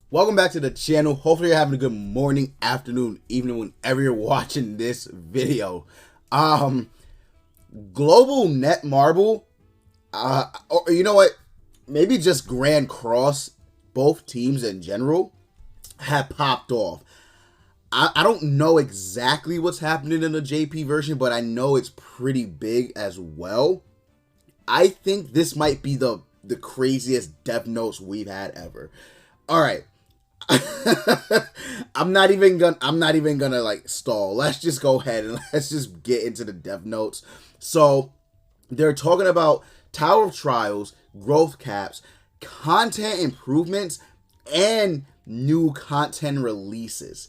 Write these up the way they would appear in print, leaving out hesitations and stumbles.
Welcome back to the channel. Hopefully you're having a good morning, afternoon, evening, whenever you're watching this video. Global Net Marble, or you know what? Maybe just Grand Cross, both teams in general, have popped off. I don't know exactly what's happening in the JP version, but I know it's pretty big as well. I think this might be the craziest Death Notes we've had ever. All right. I'm not even gonna like stall. Let's just go ahead and let's just get into the Death Notes. So they're talking about Tower of Trials, growth caps, content improvements, and new content releases.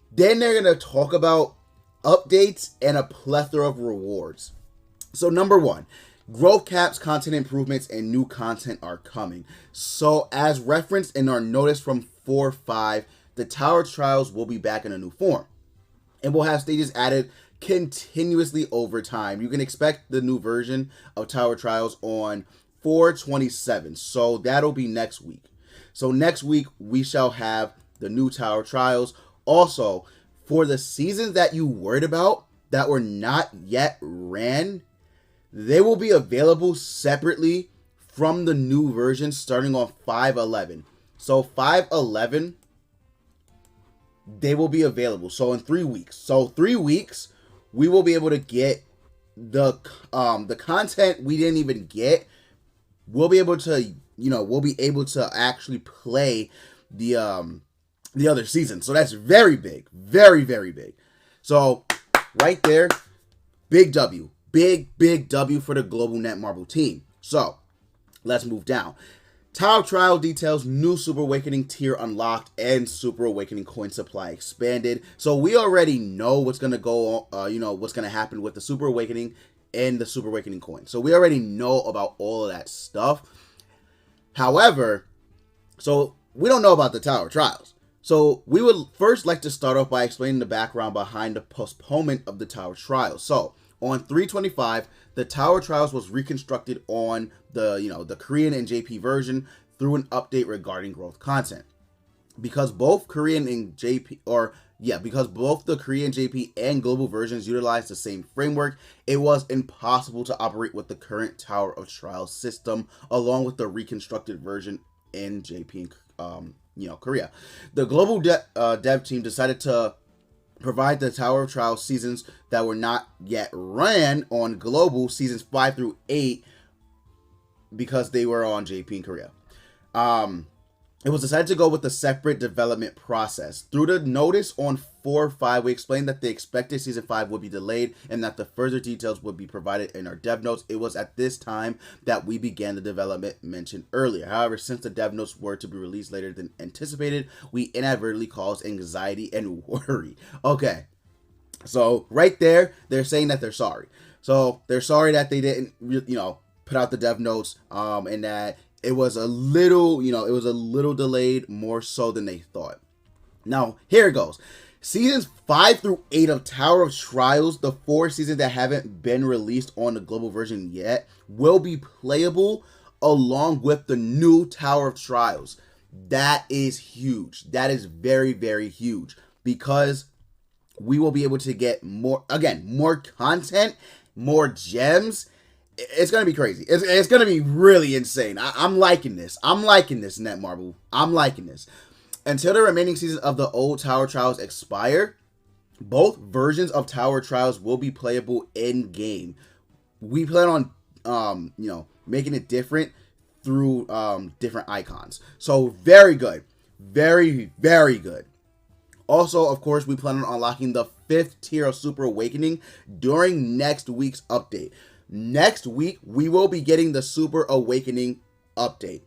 Then they're gonna talk about updates and a plethora of rewards. So number one, growth caps, content improvements, and new content are coming. So as referenced in our notice from 4.5, the Tower Trials will be back in a new form. And we'll have stages added continuously over time. You can expect the new version of Tower Trials on 4/27. So that'll be next week. So next week, we shall have the new Tower Trials. Also, for the seasons that you worried about that were not yet ran, they will be available separately from the new version starting on 5/11. So 5/11, they will be available. So in 3 weeks. So 3 weeks, we will be able to get the content we didn't even get. We'll be able to, we'll be able to actually play the other season. So that's very big. Very, very big. So right there, big W. Big W for the Global Net Marble team. So, let's move down. Tower Trial details new Super Awakening tier unlocked and Super Awakening coin supply expanded. So, we already know what's going to go, what's going to happen with the Super Awakening and the Super Awakening coin. So, we already know about all of that stuff. However, so we don't know about the Tower Trials. So, we would first like to start off by explaining the background behind the postponement of the Tower Trials. So, on 3/25, the Tower Trials was reconstructed on the Korean and JP version through an update regarding growth content. Because both the Korean JP and global versions utilize the same framework, it was impossible to operate with the current Tower of Trials system along with the reconstructed version in JP and Korea. The global dev team decided to provide the Tower of Trials seasons that were not yet ran on global seasons 5 through 8 because they were on JP in Korea. It was decided to go with a separate development process. Through the notice on 4.5, we explained that the expected season 5 would be delayed and that the further details would be provided in our dev notes. It was at this time that we began the development mentioned earlier. However, since the dev notes were to be released later than anticipated, we inadvertently caused anxiety and worry. Okay, so right there, they're saying that they're sorry. So they're sorry that they didn't, put out the dev notes, and that it was a little, delayed more so than they thought. Now, here it goes. Seasons 5 through 8 of Tower of Trials, the 4 seasons that haven't been released on the global version yet, will be playable along with the new Tower of Trials. That is huge. That is very, very huge because we will be able to get more content, more gems. It's going to be crazy. It's going to be really insane. I'm liking this. I'm liking this, Net Marble. I'm liking this. Until the remaining seasons of the old Tower Trials expire, both versions of Tower Trials will be playable in-game. We plan on, making it different through different icons. So, very good. Very, very good. Also, of course, we plan on unlocking the 5th tier of Super Awakening during next week's update. Next week, we will be getting the Super Awakening update.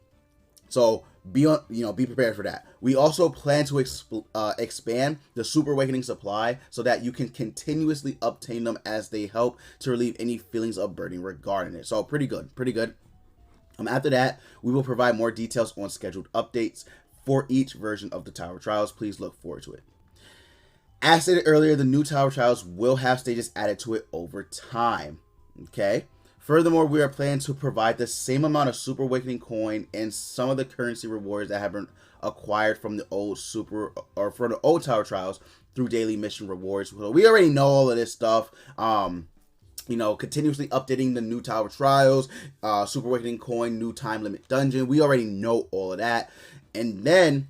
So be prepared for that. We also plan to expand the Super Awakening supply so that you can continuously obtain them as they help to relieve any feelings of burden regarding it. So pretty good. After that, we will provide more details on scheduled updates for each version of the Tower Trials. Please look forward to it. As stated earlier, the new Tower Trials will have stages added to it over time. Okay. Furthermore, we are planning to provide the same amount of Super Awakening coin and some of the currency rewards that have been acquired from the old from the old Tower Trials through daily mission rewards. So we already know all of this stuff. You know, continuously updating the new Tower Trials, Super Awakening coin, new time limit dungeon. We already know all of that. And then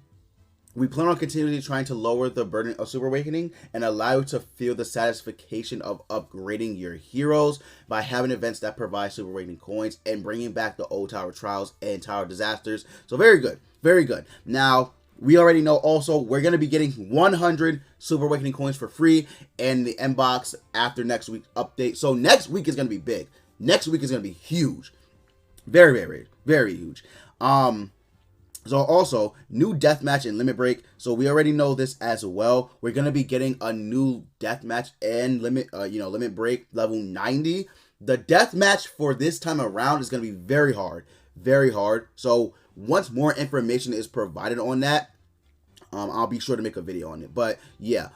we plan on continually trying to lower the burden of Super Awakening and allow you to feel the satisfaction of upgrading your heroes by having events that provide Super Awakening coins and bringing back the old Tower Trials and Tower Disasters. So very good. Very good. Now, we already know also we're going to be getting 100 Super Awakening coins for free in the inbox after next week's update. So next week is going to be big. Next week is going to be huge. Very, very, very huge. So also, new deathmatch and limit break. So we already know this as well. We're going to be getting a new deathmatch and limit break level 90. The deathmatch for this time around is going to be very hard. Very hard. So once more information is provided on that, I'll be sure to make a video on it. But yeah,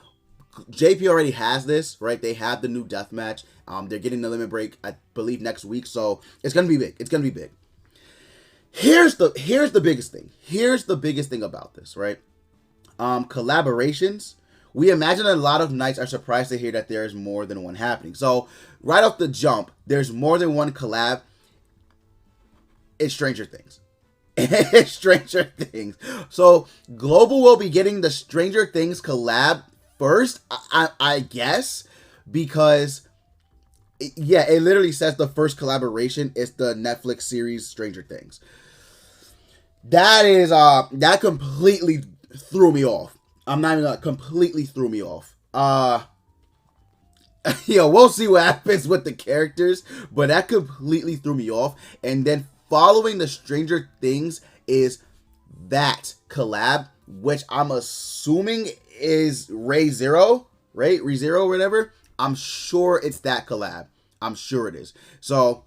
JP already has this, right? They have the new deathmatch. They're getting the limit break, I believe, next week. So it's going to be big. It's going to be big. Here's the biggest thing. Here's the biggest thing about this, right? Collaborations. We imagine a lot of knights are surprised to hear that there is more than one happening. So right off the jump, there's more than one collab. It's Stranger Things. It's Stranger Things. So Global will be getting the Stranger Things collab first, I guess, because yeah, it literally says the first collaboration is the Netflix series Stranger Things. That completely threw me off. I'm not even gonna completely threw me off. We'll see what happens with the characters, but that completely threw me off. And then following the Stranger Things is that collab, which I'm assuming is Ray Zero, right? Ray Zero, whatever. I'm sure it's that collab. I'm sure it is. So,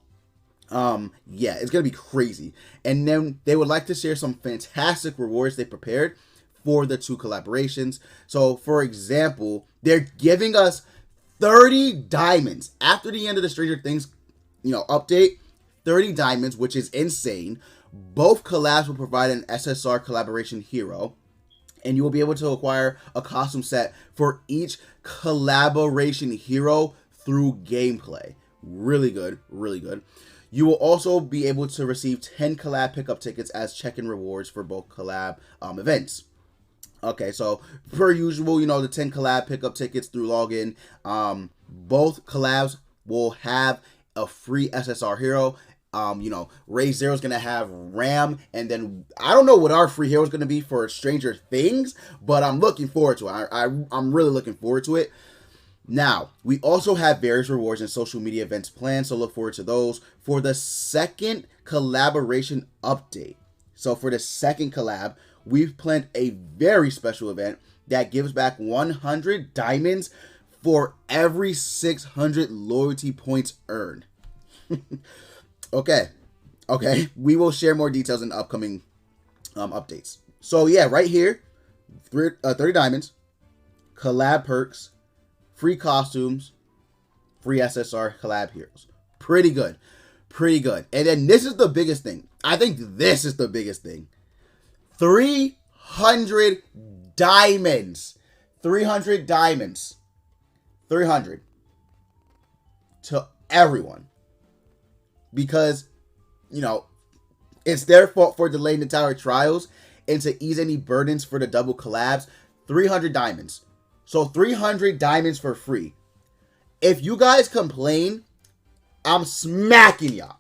yeah, it's going to be crazy. And then they would like to share some fantastic rewards they prepared for the two collaborations. So, for example, they're giving us 30 diamonds after the end of the Stranger Things, update. 30 diamonds, which is insane. Both collabs will provide an SSR collaboration hero, and you will be able to acquire a costume set for each collaboration hero through gameplay. Really good, really good. You will also be able to receive 10 collab pickup tickets as check-in rewards for both collab events. Okay, so per usual, the 10 collab pickup tickets through login. Both collabs will have a free SSR hero. Ray Zero is going to have Ram, and then I don't know what our free hero is going to be for Stranger Things, but I'm looking forward to it. I'm really looking forward to it. Now, we also have various rewards and social media events planned, so look forward to those for the second collaboration update. So for the second collab, we've planned a very special event that gives back 100 diamonds for every 600 loyalty points earned. Okay. We will share more details in upcoming updates. So yeah, right here, 30 diamonds, collab perks, free costumes, free SSR collab heroes. Pretty good. And then this is the biggest thing. I think this is the biggest thing. 300 diamonds. 300 diamonds. 300 to everyone. Because, it's their fault for delaying the Tower Trials, and to ease any burdens for the double collabs, 300 diamonds. So 300 diamonds for free. If you guys complain, I'm smacking y'all.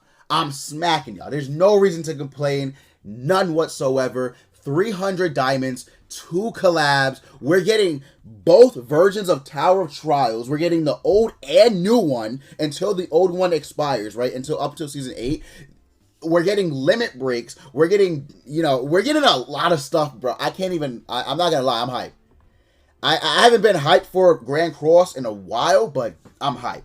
There's no reason to complain. None whatsoever. 300 diamonds, 2 collabs. We're getting both versions of Tower of Trials. We're getting the old and new one until the old one expires, right? Up until season 8. We're getting limit breaks. We're getting, we're getting a lot of stuff, bro. I'm not gonna lie, I'm hyped. I haven't been hyped for Grand Cross in a while, but I'm hyped.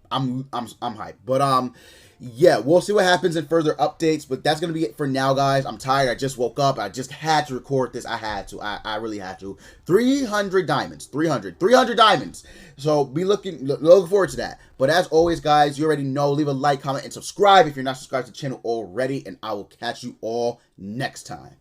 I'm hyped. But yeah, we'll see what happens in further updates. But that's gonna be it for now, guys. I'm tired. I just woke up. I just had to record this. I had to. I really had to. 300 diamonds. 300 diamonds. So be looking forward to that. But as always, guys, you already know. Leave a like, comment, and subscribe if you're not subscribed to the channel already. And I will catch you all next time.